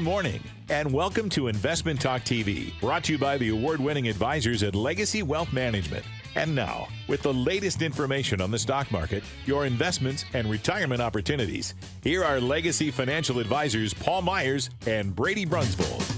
morning, and welcome to Investment Talk TV, brought to you by the award-winning advisors at Legacy Wealth Management. And now, with the latest information on the stock market, your investments, and retirement opportunities, here are Legacy Financial advisors Paul Meyers and Brady Brunsvold.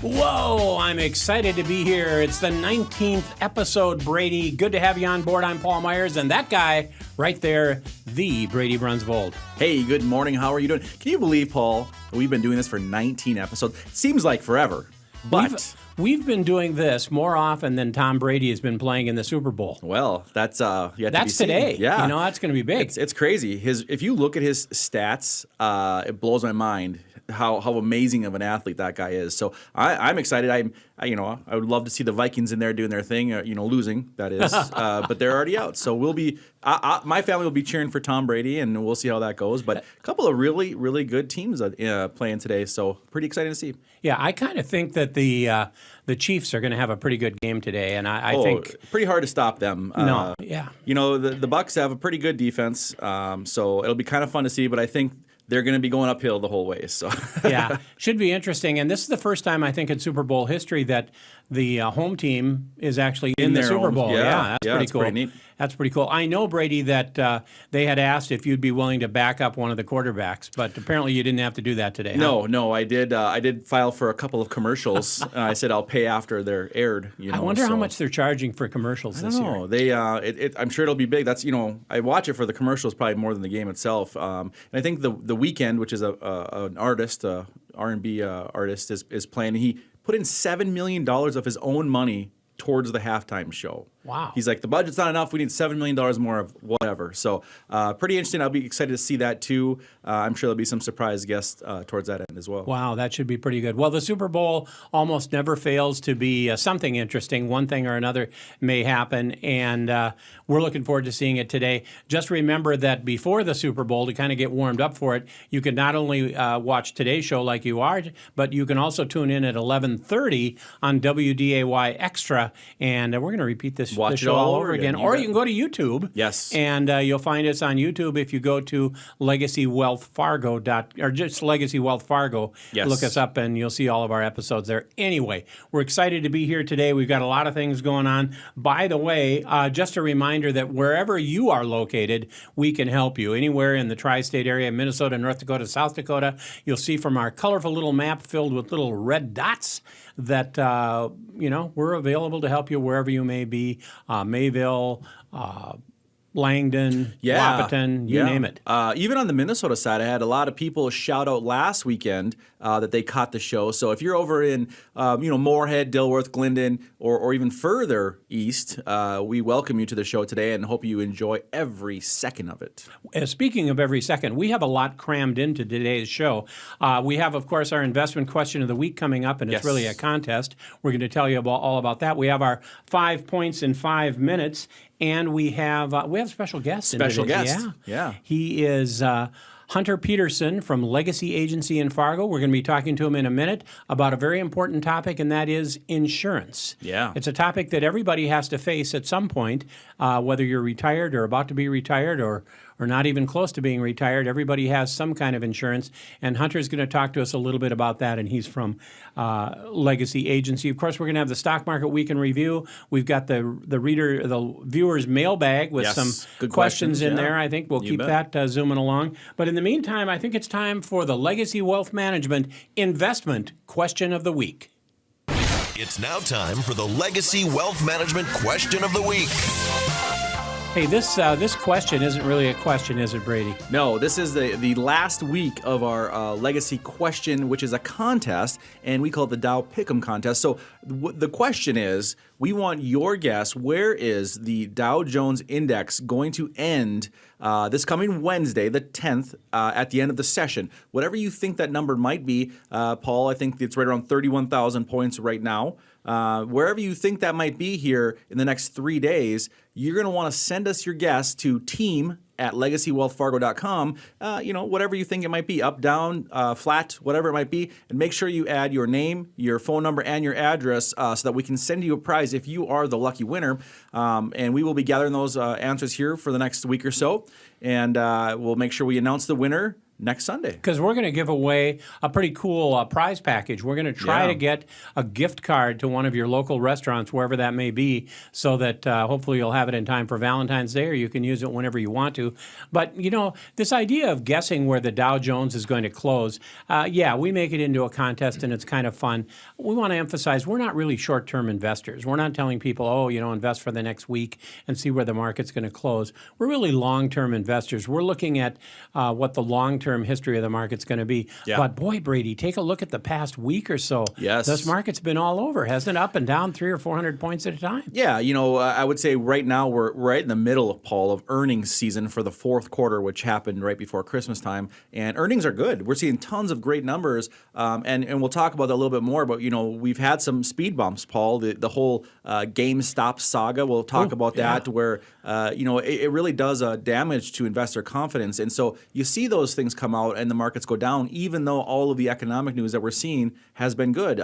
Whoa, I'm excited to be here. It's the 19th episode, Brady. Good to have you on board. I'm Paul Meyers, and that guy right there, the Brady Brunsvold. Hey, good morning. How are you doing? Can you believe, Paul, we've been doing this for 19 episodes? It seems like forever, but We've been doing this more often than Tom Brady has been playing in the Super Bowl. Well, that's yet to be That's seen. today. Yeah, That's going to be big. It's crazy. If you look at his stats, it blows my mind how amazing of an athlete that guy is. So I'm excited. I would love to see the Vikings in there doing their thing. Losing, that is, but they're already out. So we'll be. My family will be cheering for Tom Brady, and we'll see how that goes. But a couple of really, really good teams playing today, so pretty exciting to see. Yeah, I kind of think that the Chiefs are going to have a pretty good game today, and I think pretty hard to stop them. The Bucs have a pretty good defense, so it'll be kind of fun to see. But I think they're going to be going uphill the whole way. So yeah, should be interesting. And this is the first time I think in Super Bowl history that the home team is actually in the Super Bowl. That's pretty cool. Pretty neat. That's pretty cool. I know, Brady, that they had asked if you'd be willing to back up one of the quarterbacks, but apparently you didn't have to do that today. No, I did. I did file for a couple of commercials. I said I'll pay after they're aired. I wonder how much they're charging for commercials this year. They, I'm sure it'll be big. That's I watch it for the commercials probably more than the game itself. And I think the Weeknd, which is an artist, R&B artist, is playing. He put in $7 million of his own money towards the halftime show. Wow. He's like, the budget's not enough. We need $7 million more of whatever. So pretty interesting. I'll be excited to see that too. I'm sure there'll be some surprise guests towards that end as well. Wow, that should be pretty good. Well, the Super Bowl almost never fails to be something interesting. One thing or another may happen, and we're looking forward to seeing it today. Just remember that before the Super Bowl, to kind of get warmed up for it, you can not only watch today's show like you are, but you can also tune in at 11:30 on WDAY Extra, and we're going to repeat this show all over again. Or you can go to YouTube. Yes. And you'll find us on YouTube if you go to LegacyWealthFargo or just Legacy Wealth Fargo. Yes. Look us up and you'll see all of our episodes there. Anyway, we're excited to be here today. We've got a lot of things going on. By the way, just a reminder that wherever you are located, we can help you. Anywhere in the tri-state area, Minnesota, North Dakota, South Dakota, you'll see from our colorful little map filled with little red dots that, we're available to help you wherever you may be. Mayville, Langdon, Wahpeton, you name it. Even on the Minnesota side, I had a lot of people shout out last weekend that they caught the show. So if you're over in, Moorhead, Dilworth, Glendon, or even further east, we welcome you to the show today and hope you enjoy every second of it. Speaking of every second, we have a lot crammed into today's show. We have, of course, our investment question of the week coming up, and it's really a contest. We're going to tell you all about that. We have our 5 points in 5 minutes. And we have special guests. Special guest. Yeah. He is Hunter Pederson from Legacy Agency in Fargo. We're going to be talking to him in a minute about a very important topic, and that is insurance. Yeah. It's a topic that everybody has to face at some point, whether you're retired or about to be retired or not even close to being retired. Everybody has some kind of insurance, and Hunter's going to talk to us a little bit about that, and he's from Legacy Agency. Of course, we're going to have the Stock Market Week in Review. We've got the viewer's mailbag with some good questions in there. I think we'll keep that zooming along. But in the meantime, I think it's time for the Legacy Wealth Management Investment Question of the Week. It's now time for the Legacy Wealth Management Question of the Week. Hey, this question isn't really a question, is it, Brady? No, this is the last week of our Legacy Question, which is a contest, and we call it the Dow Pick'em Contest. So the question is, we want your guess, where is the Dow Jones Index going to end this coming Wednesday, the 10th, at the end of the session? Whatever you think that number might be, Paul, I think it's right around 31,000 points right now. Wherever you think that might be here in the next 3 days, you're going to want to send us your guess to team@legacywealthfargo.com, whatever you think it might be, up, down, flat, whatever it might be, and make sure you add your name, your phone number, and your address so that we can send you a prize if you are the lucky winner. And we will be gathering those answers here for the next week or so, and we'll make sure we announce the winner next Sunday. Because we're going to give away a pretty cool prize package. We're going to try to get a gift card to one of your local restaurants, wherever that may be, so that hopefully you'll have it in time for Valentine's Day, or you can use it whenever you want to. But, this idea of guessing where the Dow Jones is going to close, we make it into a contest, and it's kind of fun. We want to emphasize we're not really short-term investors. We're not telling people, invest for the next week and see where the market's going to close. We're really long-term investors. We're looking at what the long-term history of the market's going to be. Yeah. But boy, Brady, take a look at the past week or so. Yes. This market's been all over, hasn't it? Up and down 300 or 400 points at a time. Yeah, I would say right now we're right in the middle, Paul, of earnings season for the fourth quarter, which happened right before Christmas time. And earnings are good. We're seeing tons of great numbers. And we'll talk about that a little bit more. But, we've had some speed bumps, Paul. The whole GameStop saga, we'll talk about that, where, it really does damage to investor confidence. And so you see those things come out and the markets go down, even though all of the economic news that we're seeing has been good.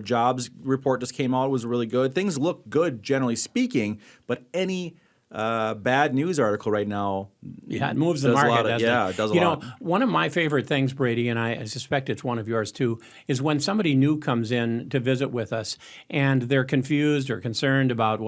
Jobs report just came out, was really good. Things look good, generally speaking, but any bad news article right now. Yeah, it moves the market, doesn't it? Yeah, it does a lot. One of my favorite things, Brady, and I suspect it's one of yours too, is when somebody new comes in to visit with us and they're confused or concerned about,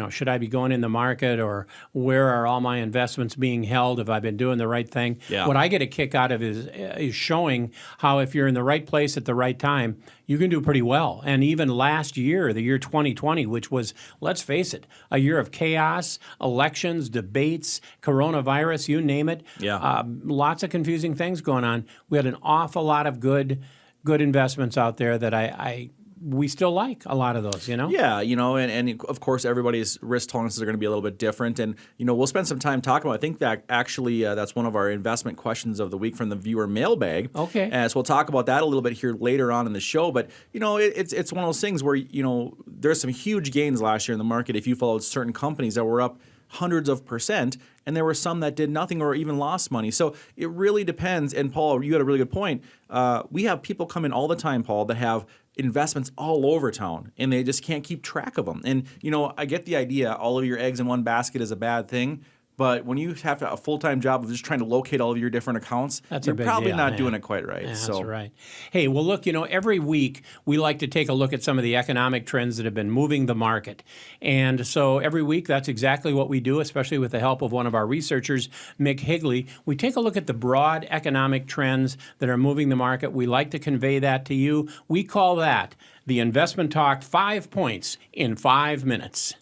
should I be going in the market, or where are all my investments being held? Have I been doing the right thing? Yeah. What I get a kick out of is showing how if you're in the right place at the right time, you can do pretty well. And even last year, the year 2020, which was, let's face it, a year of chaos, elections, debates, coronavirus, you name it. Yeah. Lots of confusing things going on. We had an awful lot of good investments out there that we still like a lot of those, Yeah, and of course everybody's risk tolerances are going to be a little bit different, and we'll spend some time talking about. I think that actually that's one of our investment questions of the week from the viewer mailbag. Okay, so we'll talk about that a little bit here later on in the show. But it's one of those things where there's some huge gains last year in the market if you followed certain companies that were up hundreds of %, and there were some that did nothing or even lost money. So it really depends. And Paul, you had a really good point. We have people come in all the time, Paul, that have investments all over town, and they just can't keep track of them. And, I get the idea, all of your eggs in one basket is a bad thing. But when you have a full-time job of just trying to locate all of your different accounts, you're probably not doing it quite right. Yeah, that's right. Hey, well, look, every week we like to take a look at some of the economic trends that have been moving the market. And so every week, that's exactly what we do, especially with the help of one of our researchers, Mick Higley. We take a look at the broad economic trends that are moving the market. We like to convey that to you. We call that the Investment Talk 5 Points in 5 minutes.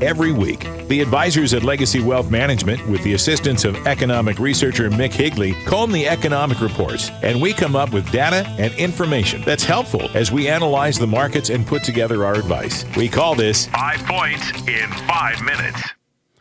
Every week, the advisors at Legacy Wealth Management, with the assistance of economic researcher Mick Higley, comb the economic reports, and we come up with data and information that's helpful as we analyze the markets and put together our advice. We call this 5 Points in 5 minutes.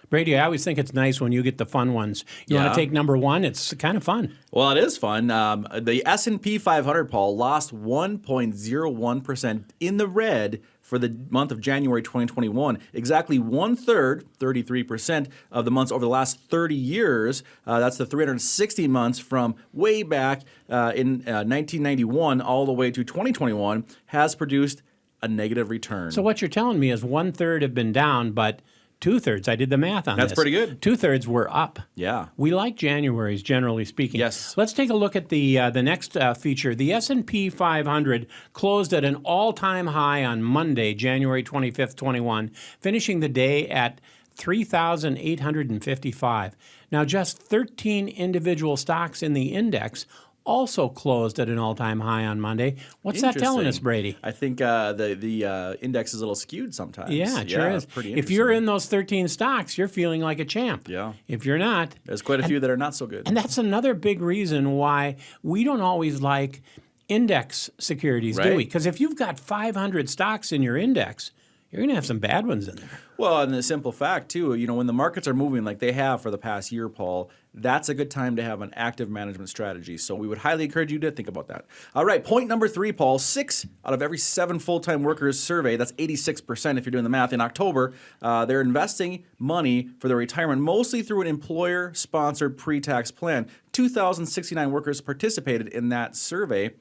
Brady, I always think it's nice when you get the fun ones. You want to take number one? It's kind of fun. Well, it is fun. The S&P 500, Paul, lost 1.01% in the red for the month of January 2021. Exactly 1/3, 33% of the months over the last 30 years. That's the 360 months from way back in 1991 all the way to 2021 has produced a negative return. So what you're telling me is 1/3 have been down, but 2/3, I did the math on this. That's pretty good. 2/3 were up. Yeah. We like January's, generally speaking. Yes. Let's take a look at the next feature. The S&P 500 closed at an all-time high on Monday, January 25th, 21, finishing the day at 3,855. Now, just 13 individual stocks in the index also closed at an all-time high on Monday. What's that telling us, Brady? I think the index is a little skewed sometimes. Yeah, it sure is. Pretty if you're in those 13 stocks, you're feeling like a champ. Yeah. If you're not, there's quite a few that are not so good. And that's another big reason why we don't always like index securities, do we? Because if you've got 500 stocks in your index, you're going to have some bad ones in there. Well, and the simple fact, too, when the markets are moving like they have for the past year, Paul, that's a good time to have an active management strategy. So we would highly encourage you to think about that. All right, point number 3, Paul. 6 out of every 7 full-time workers surveyed, that's 86% if you're doing the math, in October, they're investing money for their retirement, mostly through an employer-sponsored pre-tax plan. 2,069 workers participated in that survey.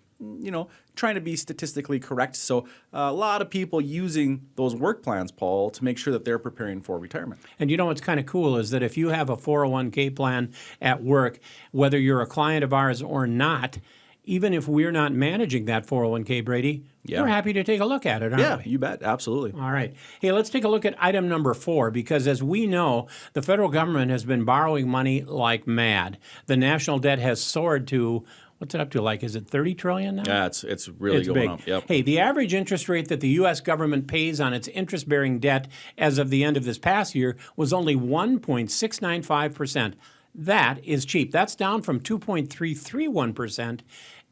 trying to be statistically correct. So a lot of people using those work plans, Paul, to make sure that they're preparing for retirement. And what's kind of cool is that if you have a 401k plan at work, whether you're a client of ours or not, even if we're not managing that 401k, Brady, we're happy to take a look at it, aren't we? You bet. Absolutely. All right. Hey, let's take a look at item number 4, because as we know, the federal government has been borrowing money like mad. The national debt has soared to, what's it up to? Is it 30 trillion now? Yeah, it's really going big. up. Yep. Hey, the average interest rate that the U.S. government pays on its interest-bearing debt as of the end of this past year was only 1.695%. That is cheap. That's down from 2.331%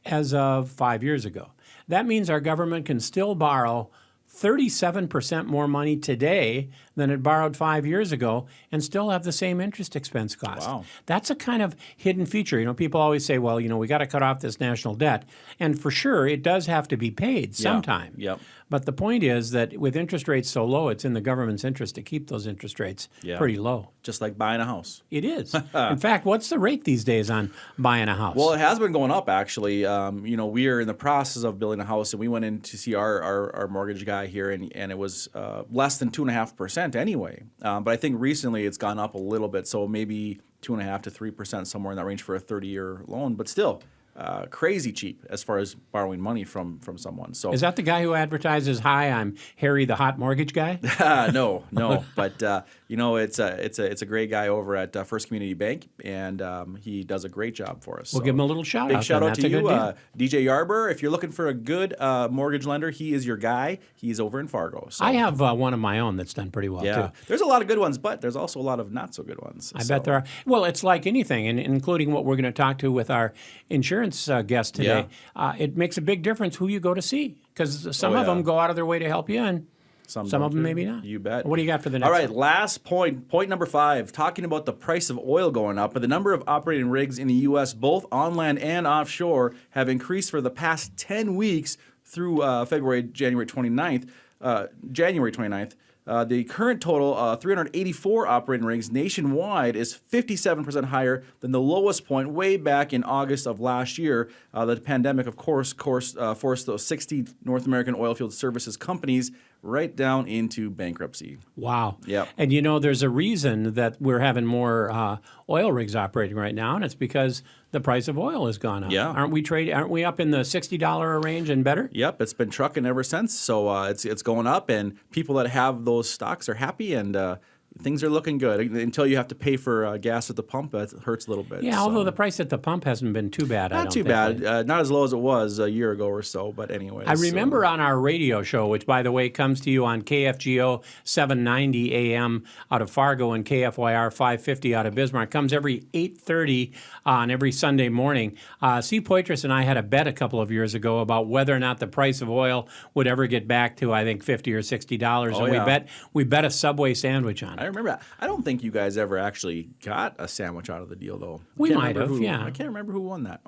as of 5 years ago. That means our government can still borrow 37% more money today than it borrowed 5 years ago and still have the same interest expense cost. Wow. That's a kind of hidden feature. People always say, well, we got to cut off this national debt. And for sure, it does have to be paid sometime. Yep. But the point is that with interest rates so low, it's in the government's interest to keep those interest rates pretty low. Just like buying a house. It is. In fact, what's the rate these days on buying a house? Well, it has been going up, actually. We are in the process of building a house, and we went in to see our mortgage guy here, and it was less than 2.5% anyway. But I think recently it's gone up a little bit, so maybe 2.5% to 3%, somewhere in that range for a 30-year loan. But still, crazy cheap as far as borrowing money from someone. So is that the guy who advertises, "Hi, I'm Harry, the hot mortgage guy"? No. But it's a great guy over at First Community Bank, and he does a great job for us. We'll give him a little shout out. Big shout out That's to a you, good deal. DJ Yarber. If you're looking for a good mortgage lender, he is your guy. He's over in Fargo. So. I have one of my own that's done pretty well too. There's a lot of good ones, but there's also a lot of not so good ones. I bet there are. Well, it's like anything, and including what we're going to talk to with our insurance guest today. It makes a big difference who you go to see, because some of them go out of their way to help you, and some of them maybe not. You bet. What do you got for the next All right, one? last point number 5, talking about the price of oil going up. But the number of operating rigs in the U.S., both on land and offshore, have increased for the past 10 weeks through January 29th. The current total, 384 operating rigs nationwide, is 57% higher than the lowest point way back in August of last year. The pandemic, of course, forced those 60 North American oilfield services companies right down into bankruptcy. Wow. Yep. And there's a reason that we're having more oil rigs operating right now, and it's because the price of oil has gone up. Yeah. Aren't we up in the $60 range and better? Yep, it's been trucking ever since. So it's going up, and people that have those stocks are happy, and things are looking good until you have to pay for gas at the pump. That hurts a little bit. Yeah, although the price at the pump hasn't been too bad. Not too bad. Not as low as it was a year ago or so, but anyway. I remember on our radio show, which, by the way, comes to you on KFGO 790 AM out of Fargo and KFYR 550 out of Bismarck. Comes every 8:30 on every Sunday morning. C. Poitras and I had a bet a couple of years ago about whether or not the price of oil would ever get back to, I think, $50 or $60. And we bet a Subway sandwich on it. I remember that. I don't think you guys ever actually got a sandwich out of the deal, though. We might have, yeah. I can't remember who won that.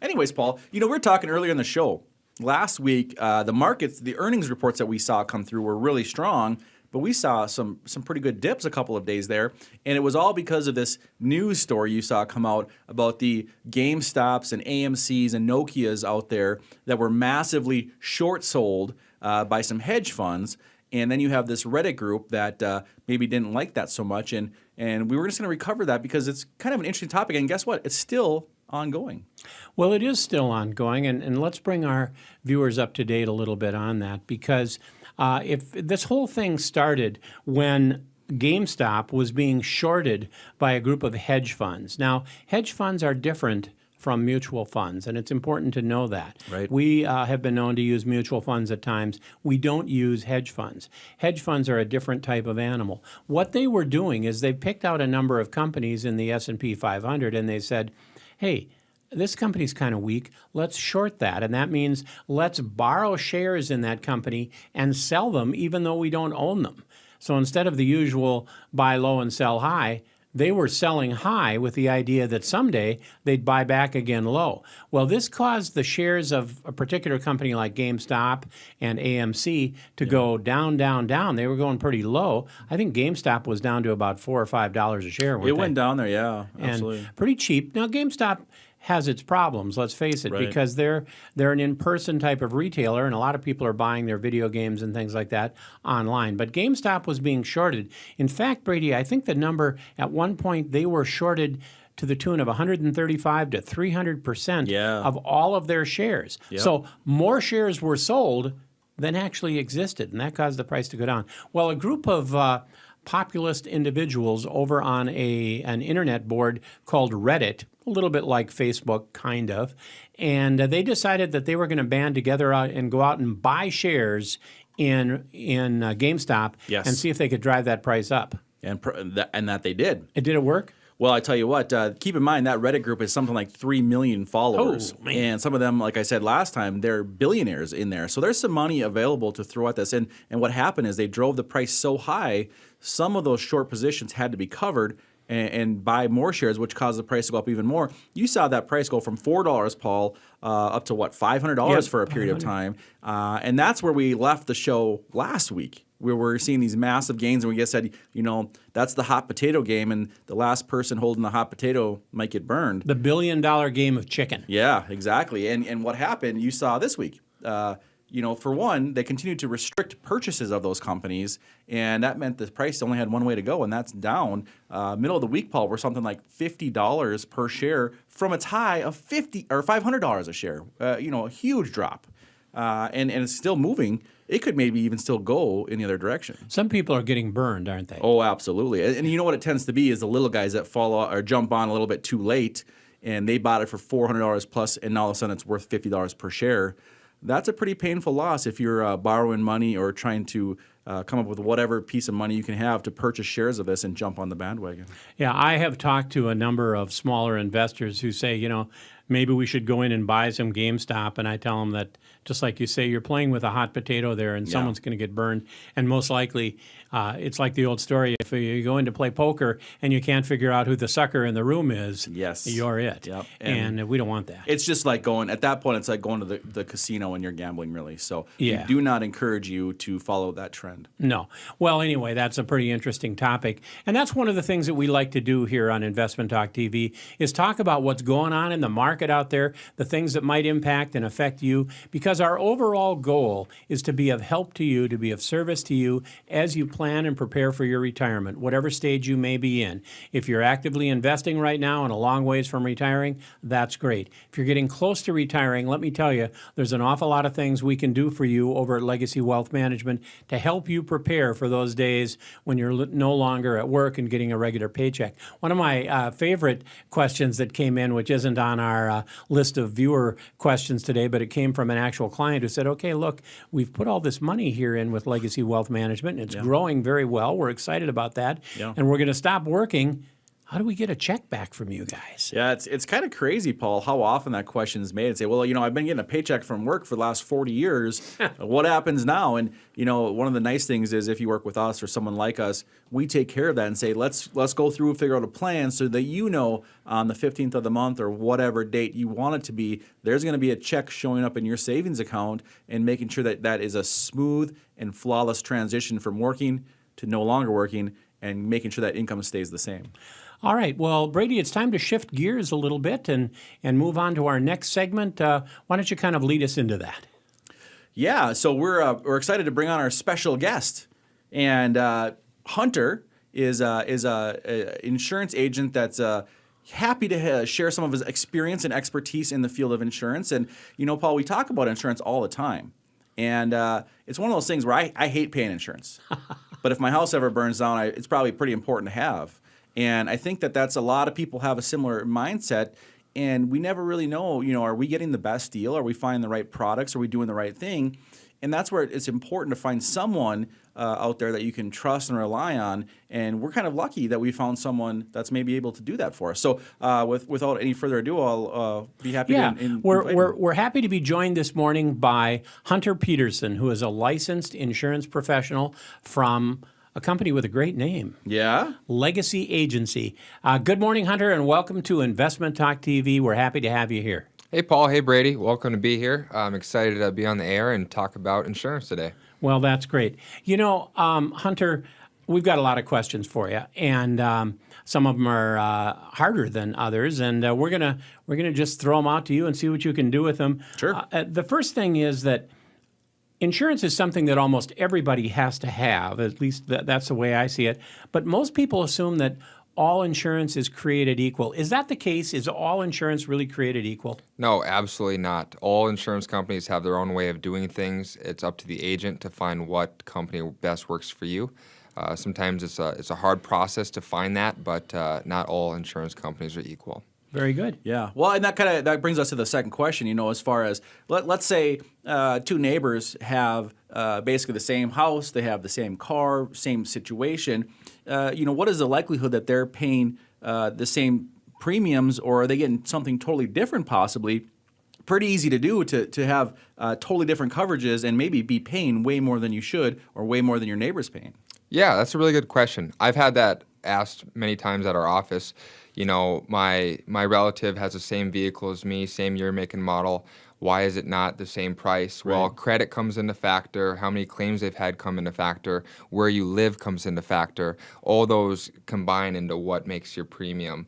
Anyways, Paul, we were talking earlier in the show. Last week, the markets, the earnings reports that we saw come through were really strong, but we saw some pretty good dips a couple of days there, and it was all because of this news story you saw come out about the GameStops and AMCs and Nokias out there that were massively short sold by some hedge funds. And then you have this Reddit group that maybe didn't like that so much. And we were just going to recover that because it's kind of an interesting topic. And guess what? It's still ongoing. Well, it is still ongoing. And let's bring our viewers up to date a little bit on that, because if this whole thing started when GameStop was being shorted by a group of hedge funds. Now, hedge funds are different from mutual funds, and it's important to know that. Right. We have been known to use mutual funds at times. We don't use hedge funds. Hedge funds are a different type of animal. What they were doing is they picked out a number of companies in the S&P 500, and they said, hey, this company's kind of weak. Let's short that. And that means let's borrow shares in that company and sell them even though we don't own them. So instead of the usual buy low and sell high, they were selling high with the idea that someday they'd buy back again low. Well, this caused the shares of a particular company like GameStop and AMC to go down, down, down. They were going pretty low. I think GameStop was down to about $4 or $5 a share. It went down there, yeah, absolutely. And pretty cheap. Now, GameStop has its problems, let's face it, Right. because they're an in-person type of retailer, and a lot of people are buying their video games and things like that online. But GameStop was being shorted. In fact, Brady, I think the number at one point they were shorted to the tune of 135 to 300% Yeah. of all of their shares. Yep. So more shares were sold than actually existed, and that caused the price to go down. Well, a group of populist individuals over on an internet board called Reddit, a little bit like Facebook, kind of, and they decided that they were going to band together and go out and buy shares in GameStop Yes. and see if they could drive that price up. And that they did. Did it work? Well, I tell you what, keep in mind that Reddit group is something like 3 million followers. Oh, man. And some of them, like I said last time, they're billionaires in there. So there's some money available to throw at this. And what happened is they drove the price so high, some of those short positions had to be covered and buy more shares, which caused the price to go up even more. You saw that price go from $4, Paul, up to what, $500 Yep, for a period of time. And that's where we left the show last week. We were seeing these massive gains, and we just said, that's the hot potato game, and the last person holding the hot potato might get burned. The billion-dollar game of chicken. Yeah, exactly. And what happened, you saw this week. For one, they continued to restrict purchases of those companies, and that meant the price only had one way to go, and that's down. Middle of the week, Paul, we're something like $50 per share from its high of $500 a share. A huge drop, and it's still moving. It could maybe even still go in the other direction. Some people are getting burned, aren't they? Oh, absolutely. And you know what it tends to be is the little guys that fall out or jump on a little bit too late, and they bought it for $400 plus, and now all of a sudden it's worth $50 per share. That's a pretty painful loss if you're borrowing money or trying to come up with whatever piece of money you can have to purchase shares of this and jump on the bandwagon. Yeah, I have talked to a number of smaller investors who say, maybe we should go in and buy some GameStop. And I tell them that, just like you say, you're playing with a hot potato there and someone's going to get burned. And most likely, it's like the old story. If you go in to play poker and you can't figure out who the sucker in the room is, Yes. you're it. Yep. And we don't want that. It's just like at that point, it's like going to the casino and you're gambling, really. So Yeah. we do not encourage you to follow that trend. No. Well, anyway, that's a pretty interesting topic. And that's one of the things that we like to do here on Investment Talk TV is talk about what's going on in the market out there, the things that might impact and affect you, because our overall goal is to be of help to you, to be of service to you as you plan and prepare for your retirement, whatever stage you may be in. If you're actively investing right now and a long ways from retiring, that's great. If you're getting close to retiring, let me tell you, there's an awful lot of things we can do for you over at Legacy Wealth Management to help you prepare for those days when you're no longer at work and getting a regular paycheck. One of my favorite questions that came in, which isn't on our list of viewer questions today, but it came from an actual client who said, okay, look, we've put all this money here in with Legacy Wealth Management, and it's growing very well. We're excited about that, and we're going to stop working. How do we get a check back from you guys? Yeah, it's kind of crazy, Paul, how often that question is made and say, well, I've been getting a paycheck from work for the last 40 years. What happens now? And, one of the nice things is if you work with us or someone like us, we take care of that and say, let's go through and figure out a plan so that on the 15th of the month or whatever date you want it to be, there's going to be a check showing up in your savings account and making sure that that is a smooth and flawless transition from working to no longer working and making sure that income stays the same. All right. Well, Brady, it's time to shift gears a little bit and move on to our next segment. Why don't you kind of lead us into that? Yeah. So we're excited to bring on our special guest, and Hunter is a insurance agent that's happy to share some of his experience and expertise in the field of insurance. And Paul, we talk about insurance all the time, and it's one of those things where I hate paying insurance, but if my house ever burns down, it's probably pretty important to have. And I think that's a lot of people have a similar mindset, and we never really know, are we getting the best deal? Are we finding the right products? Are we doing the right thing? And that's where it's important to find someone out there that you can trust and rely on. And we're kind of lucky that we found someone that's maybe able to do that for us. So without any further ado, I'll be happy to invite him. We're happy to be joined this morning by Hunter Pederson, who is a licensed insurance professional from a company with a great name. Yeah? Legacy Agency. Good morning, Hunter, and welcome to Investment Talk TV. We're happy to have you here. Hey, Paul. Hey, Brady. Welcome to be here. I'm excited to be on the air and talk about insurance today. Well, that's great. Hunter, we've got a lot of questions for you, and some of them are harder than others, and we're gonna just throw them out to you and see what you can do with them. Sure. The first thing is that insurance is something that almost everybody has to have. At least that's the way I see it. But most people assume that all insurance is created equal. Is that the case? Is all insurance really created equal? No, absolutely not. All insurance companies have their own way of doing things. It's up to the agent to find what company best works for you. Sometimes it's a hard process to find that, but not all insurance companies are equal. Very good. Yeah. Well, and that brings us to the second question. As far as let's say two neighbors have basically the same house, they have the same car, same situation. What is the likelihood that they're paying the same premiums, or are they getting something totally different possibly? Pretty easy to do to have totally different coverages and maybe be paying way more than you should or way more than your neighbor's paying. Yeah, that's a really good question. I've had that asked many times at our office. My relative has the same vehicle as me, same year, make, and model. Why is it not the same price? Right. Well, credit comes into factor, how many claims they've had come into factor, where you live comes into factor. All those combine into what makes your premium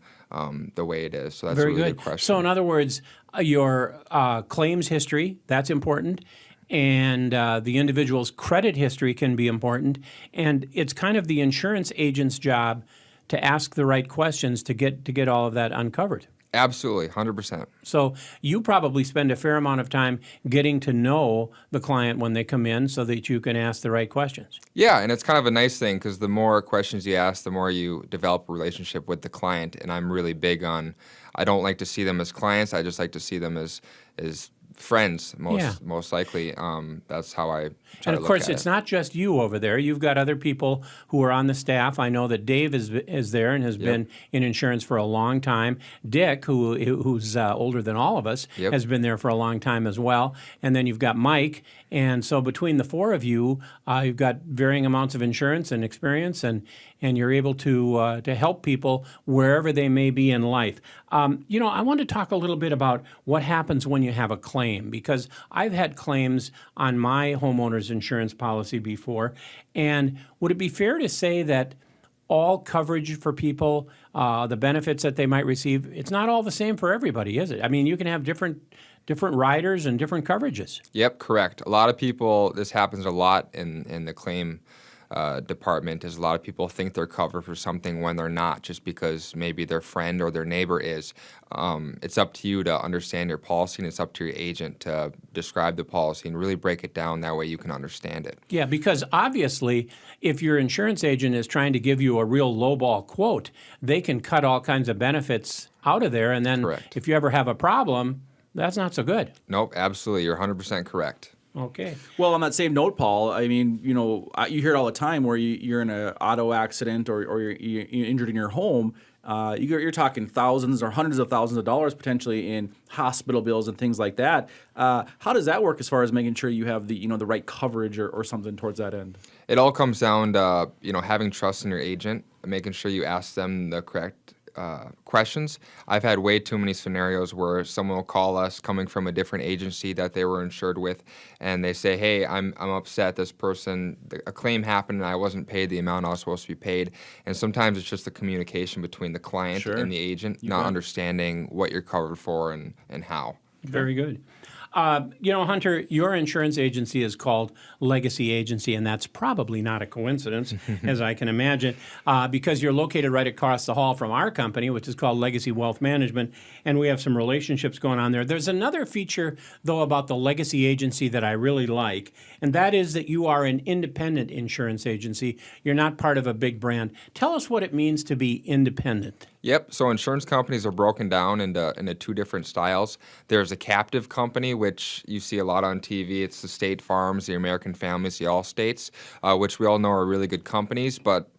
the way it is. So that's Very a really good. good question. So in other words, your claims history, that's important. And the individual's credit history can be important. And it's kind of the insurance agent's job to ask the right questions to get all of that uncovered. Absolutely, 100%. So you probably spend a fair amount of time getting to know the client when they come in so that you can ask the right questions. Yeah, and it's kind of a nice thing because the more questions you ask, the more you develop a relationship with the client. And I'm really big on, I don't like to see them as clients. I just like to see them as friends, most likely. That's how I try to look at it. And of course, it's not just you over there. You've got other people who are on the staff. I know that Dave is there and has been in insurance for a long time. Dick, who's older than all of us, has been there for a long time as well. And then you've got Mike. And so between the four of you, you've got varying amounts of insurance and experience, and you're able to help people wherever they may be in life. I want to talk a little bit about what happens when you have a claim, because I've had claims on my homeowner's insurance policy before. And would it be fair to say that all coverage for people, the benefits that they might receive, it's not all the same for everybody, is it? I mean, you can have different riders and different coverages. Yep, correct. A lot of people, this happens a lot in the claim department, is a lot of people think they're covered for something when they're not, just because maybe their friend or their neighbor is. It's up to you to understand your policy, and it's up to your agent to describe the policy and really break it down. That way you can understand it. Yeah, because obviously, if your insurance agent is trying to give you a real lowball quote, they can cut all kinds of benefits out of there, and then if you ever have a problem, that's not so good. Nope, absolutely. You're 100% correct. Okay. Well, on that same note, Paul, I mean, you hear it all the time where you're in an auto accident or you're injured in your home. You're talking thousands or hundreds of thousands of dollars potentially in hospital bills and things like that. How does that work as far as making sure you have the right coverage or something towards that end? It all comes down to having trust in your agent, making sure you ask them the correct questions. I've had way too many scenarios where someone will call us coming from a different agency that they were insured with, and they say, hey, I'm upset, this person, a claim happened and I wasn't paid the amount I was supposed to be paid. And sometimes it's just the communication between the client and the agent, not understanding what you're covered for and how. Very good. Hunter, your insurance agency is called Legacy Agency, and that's probably not a coincidence, as I can imagine, because you're located right across the hall from our company, which is called Legacy Wealth Management, and we have some relationships going on there. There's another feature, though, about the Legacy Agency that I really like, and that is that you are an independent insurance agency. You're not part of a big brand. Tell us what it means to be independent. Yep. So insurance companies are broken down into two different styles. There's a captive company, which you see a lot on TV. It's the State Farms, the American Families, the Allstates, which we all know are really good companies. But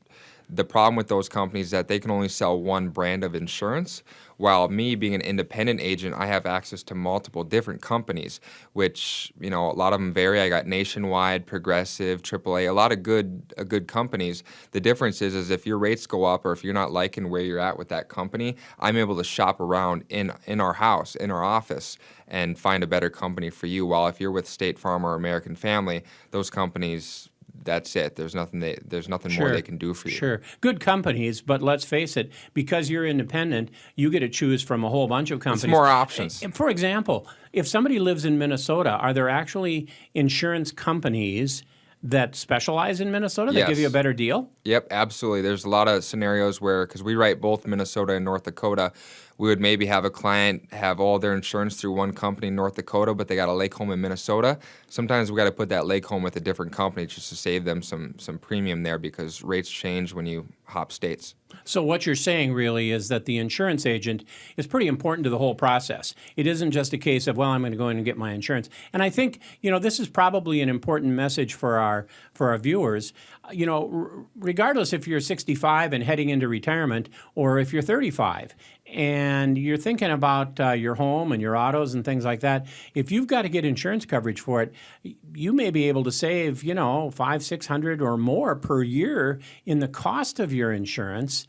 the problem with those companies is that they can only sell one brand of insurance, while me being an independent agent, I have access to multiple different companies, which, a lot of them vary. I got Nationwide, Progressive, AAA, a lot of good companies. The difference is if your rates go up or if you're not liking where you're at with that company, I'm able to shop around in our house, in our office, and find a better company for you. While if you're with State Farm or American Family, those companies, that's it. There's nothing more they can do for you. Sure. Good companies, but let's face it, because you're independent, you get to choose from a whole bunch of companies. It's more options. For example, if somebody lives in Minnesota, are there actually insurance companies that specialize in Minnesota that give you a better deal? Yep, absolutely. There's a lot of scenarios where, because we write both Minnesota and North Dakota, we would maybe have a client have all their insurance through one company in North Dakota, but they got a lake home in Minnesota. Sometimes we got to put that lake home with a different company just to save them some premium there, because rates change when you hop states. So what you're saying really is that the insurance agent is pretty important to the whole process. It isn't just a case of, well, I'm going to go in and get my insurance. And I think, this is probably an important message for our viewers. Regardless if you're 65 and heading into retirement, or if you're 35 and you're thinking about your home and your autos and things like that, if you've got to get insurance coverage for it, you may be able to save, $500-$600 or more per year in the cost of your insurance,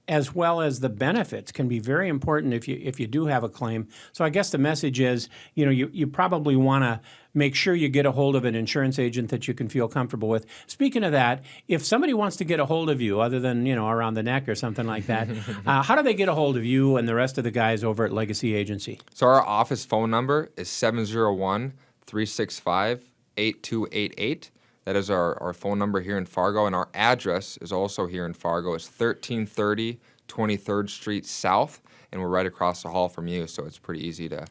as well as the benefits can be very important if you do have a claim. So I guess the message is, you probably want to make sure you get a hold of an insurance agent that you can feel comfortable with. Speaking of that, if somebody wants to get a hold of you, other than, around the neck or something like that, how do they get a hold of you and the rest of the guys over at Legacy Agency? So our office phone number is 701-365-8288. That is our phone number here in Fargo, and our address is also here in Fargo. It's 1330 23rd Street South, and we're right across the hall from you, so it's pretty easy to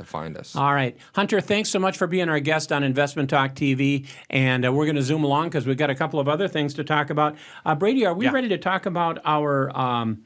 find us. All right. Hunter, thanks so much for being our guest on Investment Talk TV, and we're going to zoom along because we've got a couple of other things to talk about. Brady, are we ready to talk about our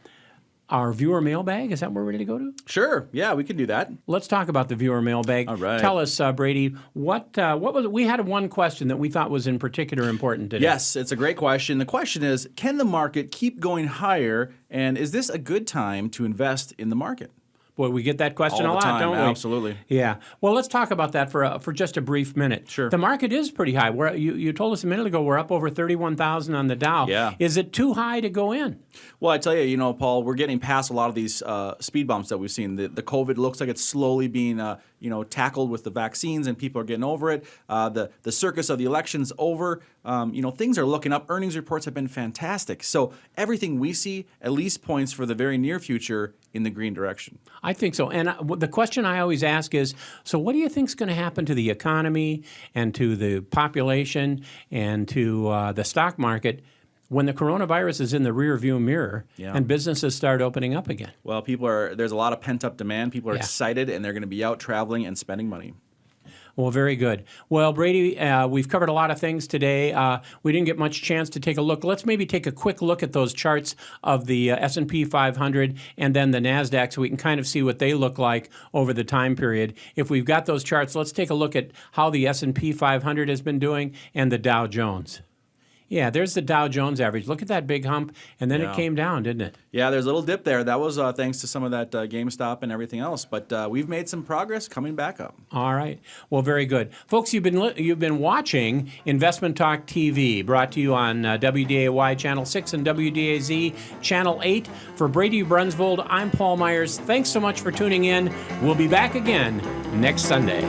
viewer mailbag? Is that what we're ready to go to? Sure. Yeah, we can do that. Let's talk about the viewer mailbag. All right. Tell us, Brady, what was it? We had one question that we thought was in particular important today. Yes, it's a great question. The question is, can the market keep going higher, and is this a good time to invest in the market? Boy, we get that question All a the lot, time, don't we? Absolutely. Yeah. Well, let's talk about that for just a brief minute. Sure. The market is pretty high. You told us a minute ago we're up over 31,000 on the Dow. Yeah. Is it too high to go in? Well, I tell you, Paul, we're getting past a lot of these speed bumps that we've seen. The COVID looks like it's slowly being tackled with the vaccines, and people are getting over it. The circus of the election's over. Things are looking up. Earnings reports have been fantastic. So everything we see at least points for the very near future in the green direction. I think so. And the question I always ask is, so what do you think is going to happen to the economy and to the population and to the stock market when the coronavirus is in the rear view mirror and businesses start opening up again? Well, there's a lot of pent-up demand. People are excited, and they're going to be out traveling and spending money. Well, very good. Well, Brady, we've covered a lot of things today. We didn't get much chance to take a look. Let's maybe take a quick look at those charts of the S&P 500 and then the NASDAQ so we can kind of see what they look like over the time period. If we've got those charts, let's take a look at how the S&P 500 has been doing and the Dow Jones. Yeah, there's the Dow Jones average. Look at that big hump, and then it came down, didn't it? Yeah, there's a little dip there. That was thanks to some of that GameStop and everything else. But we've made some progress coming back up. All right. Well, very good. Folks, you've been watching Investment Talk TV, brought to you on WDAY Channel 6 and WDAZ Channel 8. For Brady Brunsvold, I'm Paul Meyers. Thanks so much for tuning in. We'll be back again next Sunday.